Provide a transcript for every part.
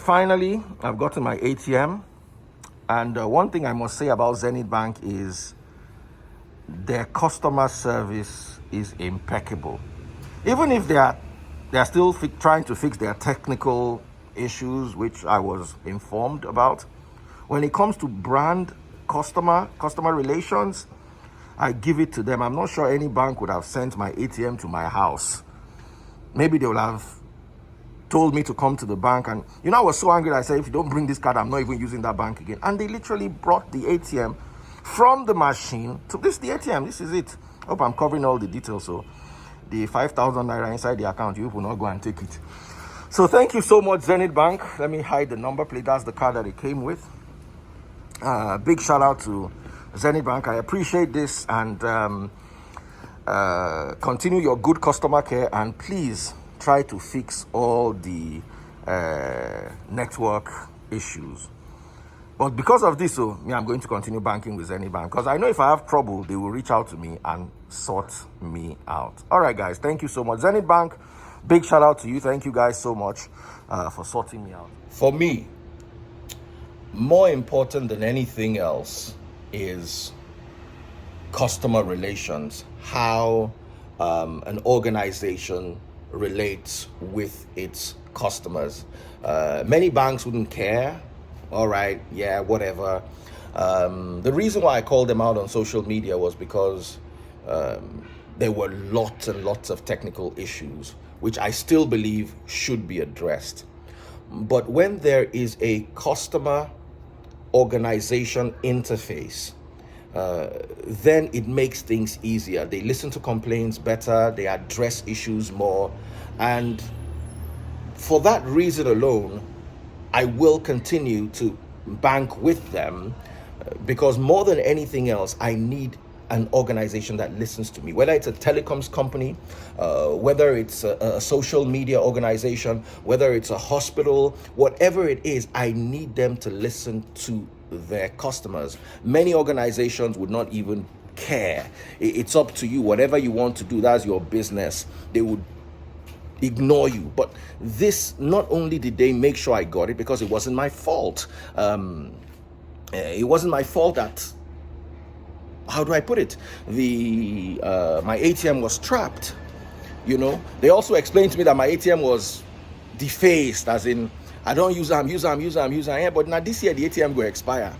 Finally, I've gotten my ATM. And one thing I must say about Zenith Bank is their customer service is impeccable. Even if they are still trying to fix their technical issues, which I was informed about, when it comes to brand customer relations, I give it to them. I'm not sure any bank would have sent my ATM to my house. Maybe they will have told me to come to the bank, and I was so angry that I said, if you don't bring this card, I'm not even using that bank again. And they literally brought the ATM from the machine to the ATM. This is it. I hope I'm covering all the details. So the 5,000 naira inside the account, you will not go and take it. So thank you so much, Zenith Bank. Let me hide the number plate. That's the card that it came with. Big shout out to Zenith Bank. I appreciate this, and continue your good customer care, and please try to fix all the network issues. But because of this, I'm going to continue banking with Zenith Bank, because I know if I have trouble, they will reach out to me and sort me out. All right, guys, thank you so much. Zenith Bank, big shout out to you. Thank you guys so much for sorting me out. For me, more important than anything else is customer relations, how an organization relates with its customers. Many banks wouldn't care. All right, yeah, whatever. The reason why I called them out on social media was because there were lots and lots of technical issues, which I still believe should be addressed. But when there is a customer organization interface, then it makes things easier. They listen to complaints better, they address issues more, and for that reason alone, I will continue to bank with them, because more than anything else, I need an organization that listens to me, whether it's a telecoms company, whether it's a social media organization, whether it's a hospital, whatever it is, I need them to listen to their customers. Many organizations would not even care. It's up to you. Whatever you want to do, that's your business. They would ignore you. But this, not only did they make sure I got it, because it wasn't my fault. It wasn't my fault that, how do I put it? My ATM was trapped. They also explained to me that my ATM was defaced, as in I don't use them. Yeah, but now this year the ATM will expire.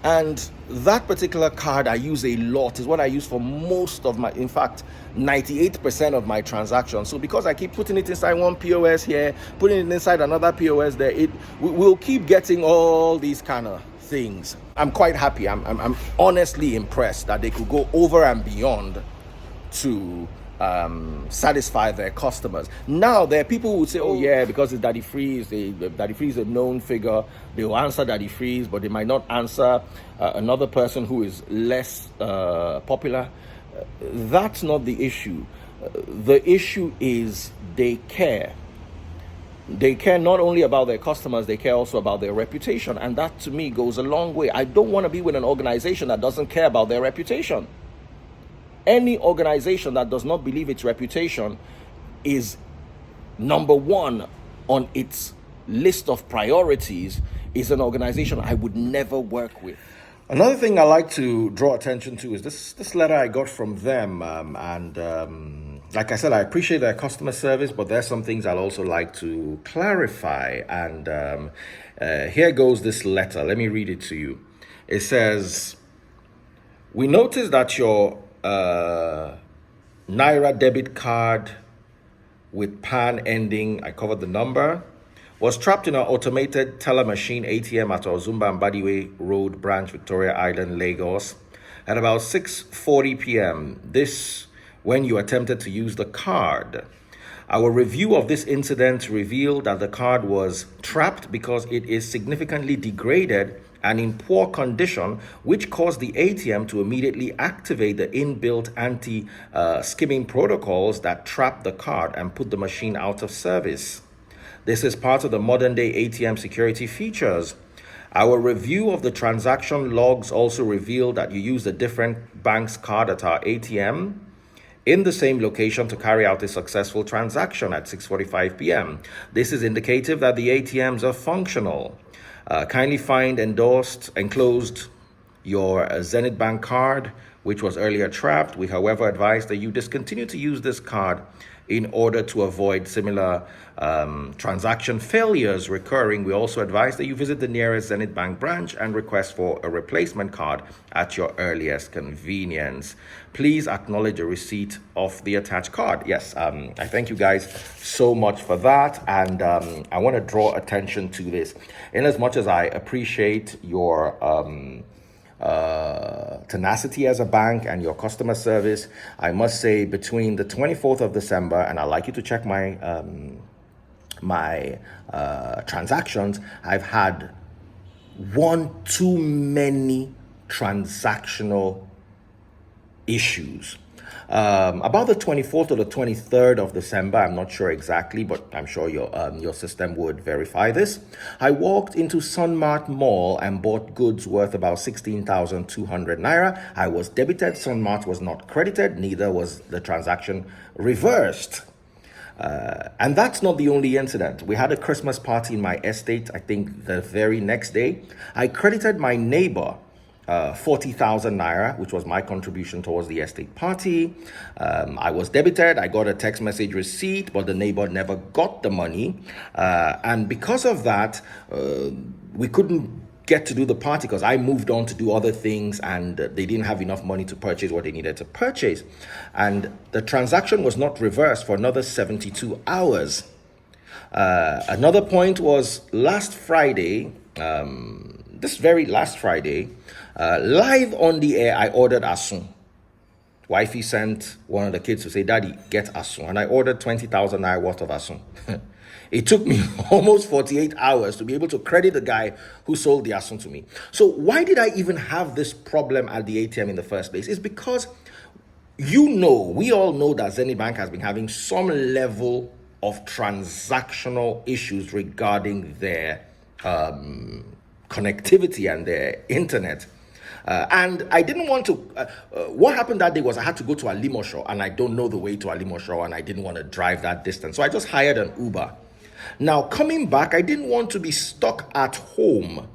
And that particular card I use a lot, is what I use for most of my, in fact, 98% of my transactions. So because I keep putting it inside one POS here, putting it inside another POS there, we'll keep getting all these kind of things. I'm quite happy. I'm honestly impressed that they could go over and beyond to satisfy their customers. Now there are people who would say, oh yeah, because it's Daddy Freeze, Daddy Freeze is a known figure, they will answer Daddy Freeze, but they might not answer another person who is less popular. That's not the issue. The issue is they care. They care not only about their customers, they care also about their reputation. And that to me goes a long way. I don't want to be with an organization that doesn't care about their reputation. Any organization that does not believe its reputation is number one on its list of priorities is an organization I would never work with. Another thing I like to draw attention to is this letter I got from them. Like I said, I appreciate their customer service, but there's some things I'd also like to clarify. And here goes this letter. Let me read it to you. It says, we noticed that your Naira debit card with PAN ending, I covered the number, was trapped in an automated teller machine ATM at Ozumba and Badiwe Road branch, Victoria Island, Lagos, at about 6:40 p.m. This when you attempted to use the card. Our review of this incident revealed that the card was trapped because it is significantly degraded and in poor condition, which caused the ATM to immediately activate the inbuilt anti-skimming protocols that trap the card and put the machine out of service. This is part of the modern-day ATM security features. Our review of the transaction logs also revealed that you used a different bank's card at our ATM. in the same location to carry out a successful transaction at 6:45 p.m. This is indicative that the ATMs are functional. Kindly find enclosed your Zenith Bank card, which was earlier trapped. We, however, advise that you discontinue to use this card in order to avoid similar transaction failures recurring. We also advise that you visit the nearest Zenith Bank branch and request for a replacement card at your earliest convenience. Please acknowledge a receipt of the attached card. Yes, I thank you guys so much for that. And I want to draw attention to this. In as much as I appreciate your tenacity as a bank and your customer service, I must say between the 24th of December, and I'd like you to check my transactions, I've had one too many transactional issues. About the 24th or the 23rd of December, I'm not sure exactly, but I'm sure your system would verify this. I walked into Sunmart Mall and bought goods worth about 16,200 naira. I was debited. Sunmart was not credited. Neither was the transaction reversed. And that's not the only incident. We had a Christmas party in my estate, I think the very next day. I credited my neighbor 40,000 naira, which was my contribution towards the estate party. I was debited. I got a text message receipt, but the neighbor never got the money. And because of that, we couldn't get to do the party because I moved on to do other things and they didn't have enough money to purchase what they needed to purchase. And the transaction was not reversed for another 72 hours. Another point was last Friday, this very last Friday, live on the air, I ordered asun. Wifey sent one of the kids to say, "Daddy, get asun." And I ordered 20,000 naira worth of asun. It took me almost 48 hours to be able to credit the guy who sold the asun to me. So why did I even have this problem at the ATM in the first place? It's because we all know that Zenith Bank has been having some level of transactional issues regarding their connectivity and their internet. And I didn't want to, what happened that day was I had to go to Alimosho and I don't know the way to Alimosho and I didn't want to drive that distance. So I just hired an Uber. Now coming back, I didn't want to be stuck at home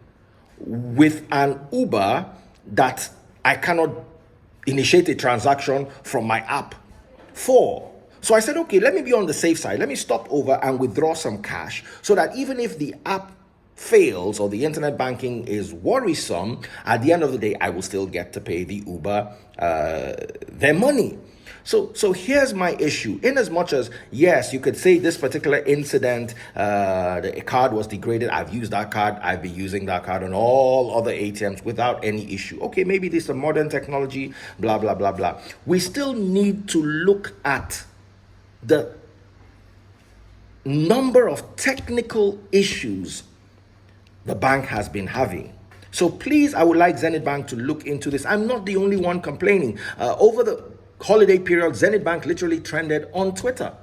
with an Uber that I cannot initiate a transaction from my app for. So I said, okay, let me be on the safe side. Let me stop over and withdraw some cash so that even if the app fails or the internet banking is worrisome, at the end of the day, I will still get to pay the Uber their money. So here's my issue. In as much as, yes, you could say this particular incident, the card was degraded. I've used that card. I've been using that card on all other ATMs without any issue. Okay, maybe this is a modern technology, blah, blah, blah, blah. We still need to look at the number of technical issues the bank has been having. So please, I would like Zenith Bank to look into this. I'm not the only one complaining. Over the holiday period, Zenith Bank literally trended on Twitter.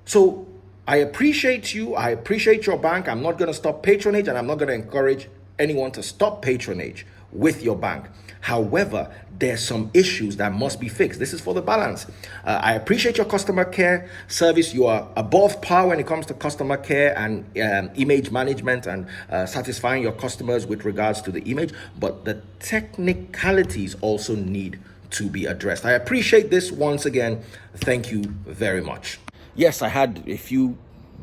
So I appreciate you. I appreciate your bank. I'm not going to stop patronage and I'm not going to encourage anyone to stop patronage with your bank. However, there's some issues that must be fixed. This is for the balance. I appreciate your customer care service. You are above par when it comes to customer care and image management and satisfying your customers with regards to the image. But the technicalities also need to be addressed. I appreciate this once again. Thank you very much. Yes, I had a few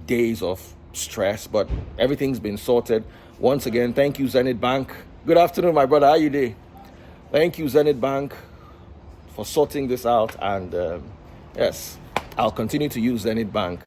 days of stress, but everything's been sorted. Once again, thank you, Zenith Bank. Good afternoon, my brother. How you doing? Thank you, Zenith Bank, for sorting this out. And yes, I'll continue to use Zenith Bank.